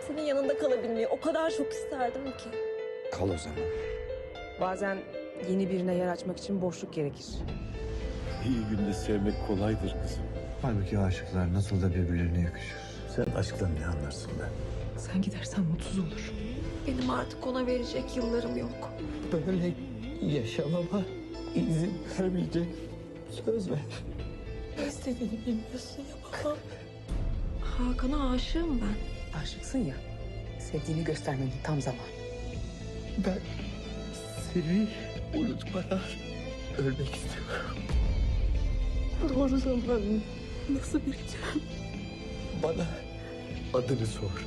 Senin yanında kalabilmeyi o kadar çok isterdim ki. Kal o zaman. Bazen yeni birine yer açmak için boşluk gerekir. İyi günde sevmek kolaydır kızım. Halbuki aşıklar nasıl da birbirlerine yakışır. Sen aşktan ne anlarsın be? Sen gidersen mutsuz olur. Benim artık ona verecek yıllarım yok. Böyle yaşamama izin vermeyecek. Söz ver. İstediğini bilmiyorsun ya babam. Hakan'a aşığım ben. Aşıksın ya. Sevdiğini göstermenin tam zamanı. Ben seni unutmadan ölmek istiyorum. Doğru zaman nasıl bileceğim? Bana adını sor.